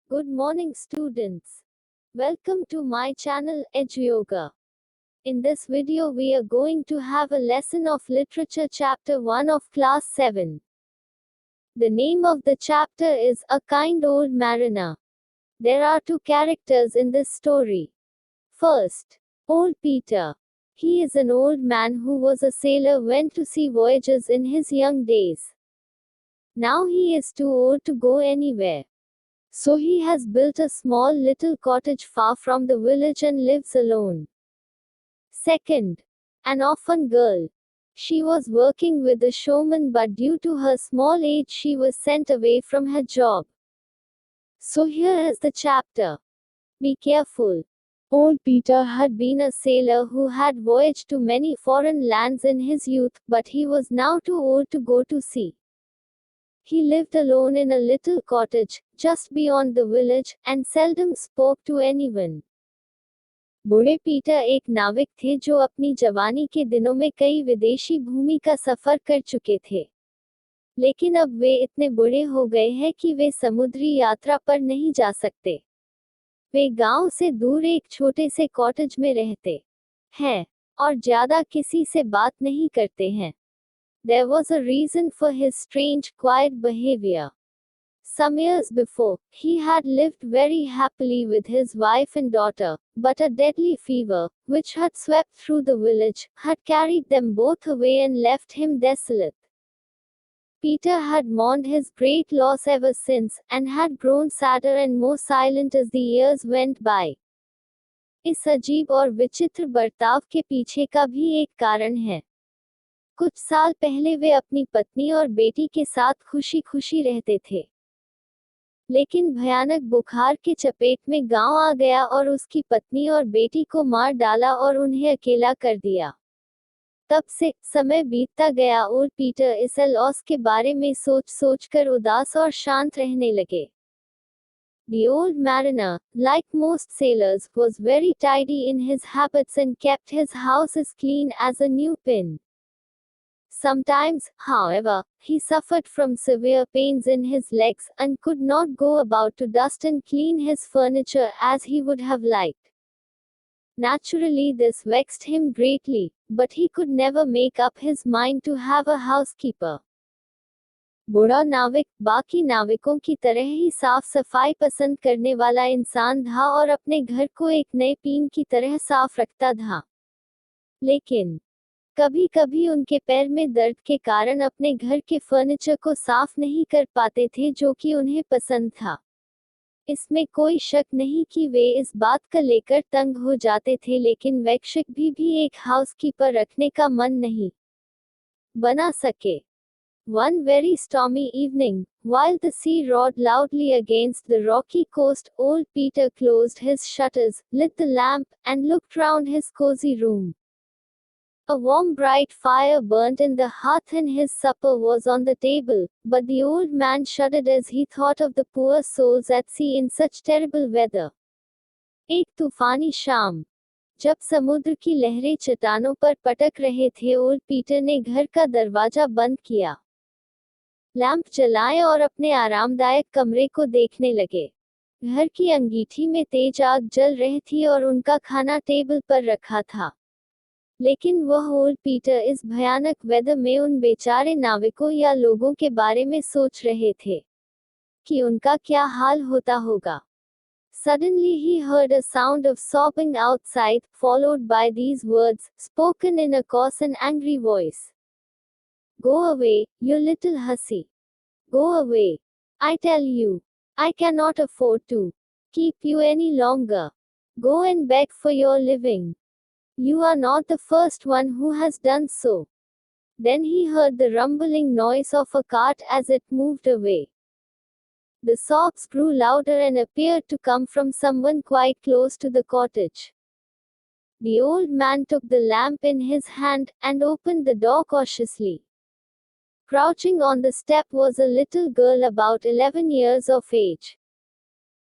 Good morning, students. Welcome to my channel, Edge Yoga. In this video, we are going to have a lesson of literature chapter 1 of class 7. The name of the chapter is A Kind Old Mariner. There are two characters in this story. First, Old Peter. He is an old man who was a sailor, went to sea voyages in his young days. Now he is too old to go anywhere. So he has built a small little cottage far from the village and lives alone. Second, an orphan girl. She was working with a showman, but due to her small age she was sent away from her job. So here is the chapter. Be careful. Old Peter had been a sailor who had voyaged to many foreign lands in his youth, but he was now too old to go to sea. He lived alone in a little cottage, just beyond the village, and seldom spoke to anyone. बूढ़े Peter एक नाविक थे जो अपनी जवानी के दिनों में कई विदेशी भूमि का सफर कर चुके थे। लेकिन अब वे इतने बूढ़े हो गए हैं कि वे समुद्री यात्रा पर नहीं जा सकते। वे गांव से दूर एक छोटे से कॉटेज में रहते हैं और ज्यादा किसी से बात नहीं करते हैं। There was a reason for his strange, quiet behavior. Some years before, he had lived very happily with his wife and daughter, but a deadly fever, which had swept through the village, had carried them both away and left him desolate. Peter had mourned his great loss ever since, and had grown sadder and more silent as the years went by. इस अजीब और विचित्र बर्ताव के पीछे का भी एक कारण है। कुछ साल पहले वे अपनी पत्नी और बेटी के साथ खुशी खुशी रहते थे, लेकिन भयानक बुखार के चपेट में गांव आ गया और उसकी पत्नी और बेटी को मार डाला और उन्हें अकेला कर दिया। तब से समय बीतता गया। ओल्ड पीटर इस लॉस के बारे में सोच सोचकर उदास और शांत रहने लगे। The old mariner, like most sailors, was very tidy in his habits and kept his house as clean as a new pin. Sometimes, however, he suffered from severe pains in his legs, and could not go about to dust and clean his furniture as he would have liked. Naturally, this vexed him greatly, but he could never make up his mind to have a housekeeper. बूढ़ा नाविक बाकी नाविकों की तरह ही साफ सफाई पसंद करने वाला इंसान था और अपने घर को एक नए पिन की तरह साफ रखता था। लेकिन कभी कभी उनके पैर में दर्द के कारण अपने घर के फर्नीचर को साफ नहीं कर पाते थे, जो कि उन्हें पसंद था। इसमें कोई शक नहीं कि वे इस बात का लेकर तंग हो जाते थे, लेकिन वैश्विक भी एक हाउसकीपर रखने का मन नहीं बना सके। One very stormy evening, while the sea roared loudly against the rocky coast, old Peter closed his shutters, lit the lamp, and looked round his cozy room. A warm bright fire burnt in the hearth and his supper was on the table, but the old man shuddered as he thought of the poor souls at sea in such terrible weather. एक तूफानी शाम, जब समुद्र की लहरें चट्टानों पर पटक रहे थे, ओल्ड पीटर ने घर का दरवाजा बंद किया, लैंप जलाए और अपने आरामदायक कमरे को देखने लगे। घर की अंगीठी में तेज आग जल रही थी और उनका खाना टेबल पर रखा था। लेकिन वह ओल्ड पीटर इस भयानक वेदर में उन बेचारे नाविकों या लोगों के बारे में सोच रहे थे कि उनका क्या हाल होता होगा। Suddenly he heard a sound of sobbing outside, followed by these words, spoken in a coarse and angry voice. Go away, you little hussy. Go away. I tell you. I cannot afford to keep you any longer. Go and beg for your living. You are not the first one who has done so. Then he heard the rumbling noise of a cart as it moved away. The sobs grew louder and appeared to come from someone quite close to the cottage. The old man took the lamp in his hand, and opened the door cautiously. Crouching on the step was a little girl about 11 years of age.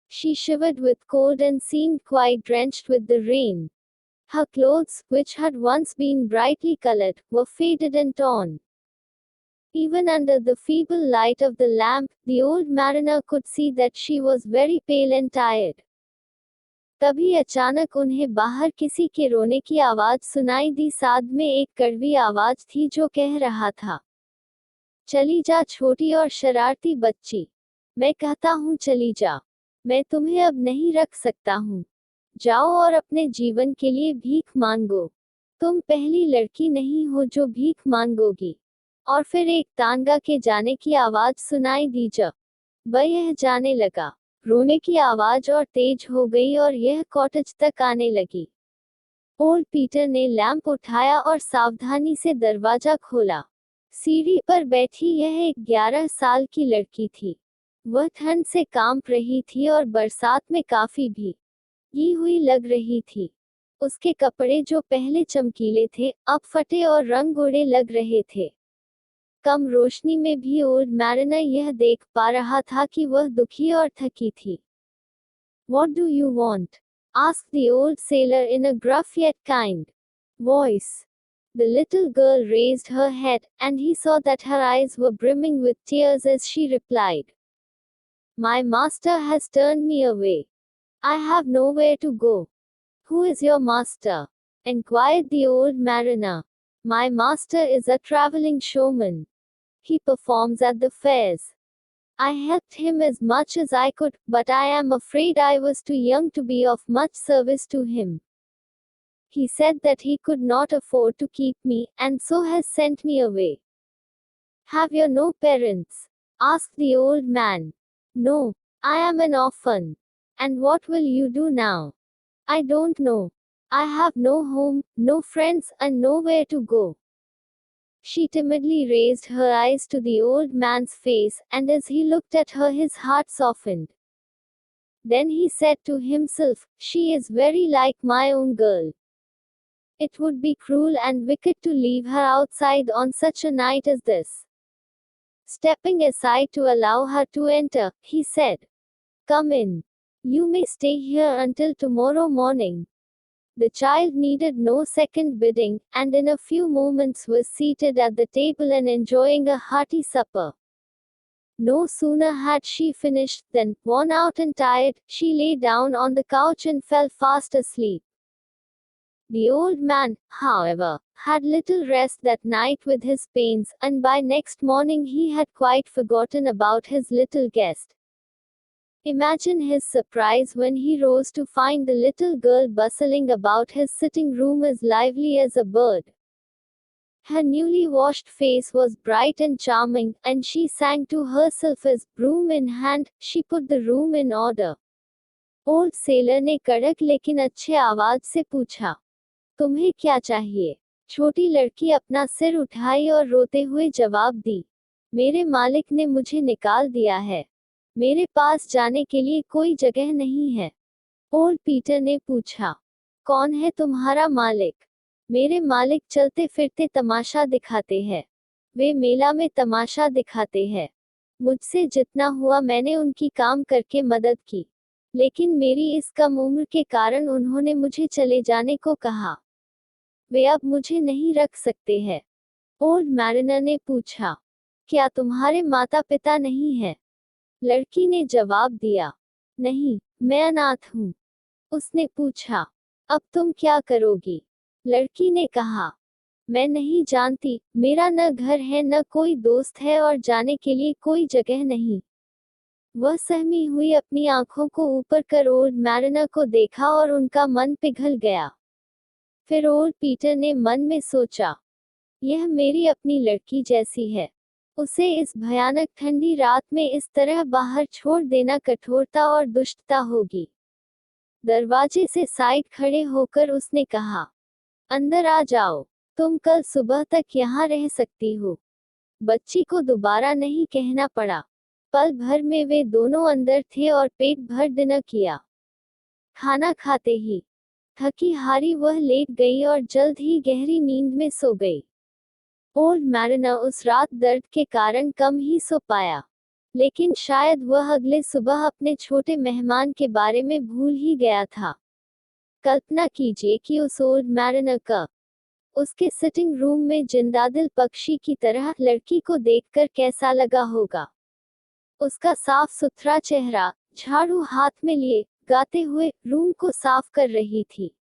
She shivered with cold and seemed quite drenched with the rain. Her clothes, which had once been brightly colored, were faded and torn. Even under the feeble light of the lamp, the old mariner could see that she was very pale and tired. तभी अचानक उन्हें बाहर किसी के रोने की आवाज सुनाई दी। साथ में एक कड़वी आवाज थी जो कह रहा था, चली जा छोटी और शरारती बच्ची। मैं कहता हूँ चली जा। मैं तुम्हें अब नहीं रख सकता हूँ। जाओ और अपने जीवन के लिए भीख मांगो। तुम पहली लड़की नहीं हो जो भीख मांगोगी। और फिर एक तांगा के जाने की आवाज सुनाई दी। जब वह यह जाने लगा, रोने की आवाज और तेज हो गई और यह कॉटेज तक आने लगी। ओल्ड पीटर ने लैंप उठाया और सावधानी से दरवाजा खोला। सीढ़ी पर बैठी यह एक 11 साल की लड़की थी। वह ठंड से कांप रही थी और बरसात में काफी भीगी हुई लग रही थी। उसके कपड़े जो पहले चमकीले थे, अब फटे और रंग उड़े लग रहे थे। कम रोशनी में भी ओल्ड मैरिनर यह देख पा रहा था कि वह दुखी और थकी थी। What do you want? asked the old sailor in a gruff yet kind voice. The little girl raised her head, and he saw that her eyes were brimming with tears as she replied, My master has turned me away. I have nowhere to go. Who is your master? Inquired the old mariner. My master is a traveling showman. He performs at the fairs. I helped him as much as I could, but I am afraid I was too young to be of much service to him. He said that he could not afford to keep me, and so has sent me away. Have you no parents? asked the old man. No, I am an orphan. And what will you do now? I don't know. I have no home, no friends, and nowhere to go. She timidly raised her eyes to the old man's face, and as he looked at her, his heart softened. Then he said to himself, She is very like my own girl. It would be cruel and wicked to leave her outside on such a night as this. Stepping aside to allow her to enter, he said, Come in. You may stay here until tomorrow morning. The child needed no second bidding, and in a few moments was seated at the table and enjoying a hearty supper. No sooner had she finished than, worn out and tired, she lay down on the couch and fell fast asleep. The old man, however, had little rest that night with his pains, and by next morning he had quite forgotten about his little guest. Imagine his surprise when he rose to find the little girl bustling about his sitting room as lively as a bird. Her newly washed face was bright and charming, and she sang to herself as, broom in hand, she put the room in order. Old seller ने कड़क लेकिन अच्छे आवाज से पूछा, तुम्हें क्या चाहिए? छोटी लड़की अपना सिर उठाई और रोते हुए जवाब दी, मेरे मालिक ने मुझे निकाल दिया है। मेरे पास जाने के लिए कोई जगह नहीं है। ओल्ड पीटर ने पूछा, कौन है तुम्हारा मालिक? मेरे मालिक चलते फिरते तमाशा दिखाते हैं। वे मेला में तमाशा दिखाते हैं। मुझसे जितना हुआ मैंने उनकी काम करके मदद की, लेकिन मेरी इस कम उम्र के कारण उन्होंने मुझे चले जाने को कहा। वे अब मुझे नहीं रख सकते हैं। ओल्ड मैरिनर ने पूछा, क्या तुम्हारे माता पिता नहीं हैं? लड़की ने जवाब दिया, नहीं, मैं अनाथ हूँ। उसने पूछा, अब तुम क्या करोगी? लड़की ने कहा, मैं नहीं जानती, मेरा न घर है न कोई दोस्त है और जाने के लिए कोई जगह नहीं। वह सहमी हुई अपनी आंखों को ऊपर कर ओल्ड मैरिनर को देखा और उनका मन पिघल गया। फिर ओल्ड पीटर ने मन में सोचा, यह मेरी अपनी लड़की जैसी है। उसे इस भयानक ठंडी रात में इस तरह बाहर छोड़ देना कठोरता और दुष्टता होगी। दरवाजे से साइड खड़े होकर उसने कहा, अंदर आ जाओ, तुम कल सुबह तक यहाँ रह सकती हो। बच्ची को दोबारा नहीं कहना पड़ा। पल भर में वे दोनों अंदर थे और पेट भर डिनर किया। खाना खाते ही थकी हारी वह लेट गई और जल्द ही गहरी नींद में सो गई। ओल्ड मैरिनर उस रात दर्द के कारण कम ही सो पाया, लेकिन शायद वह अगले सुबह अपने छोटे मेहमान के बारे में भूल ही गया था। कल्पना कीजिए कि उस ओल्ड मैरिनर का उसके सिटिंग रूम में जिंदादिल पक्षी की तरह लड़की को देखकर कैसा लगा होगा। उसका साफ सुथरा चेहरा, झाड़ू हाथ में लिए, गाते हुए रूम को साफ कर रही थी।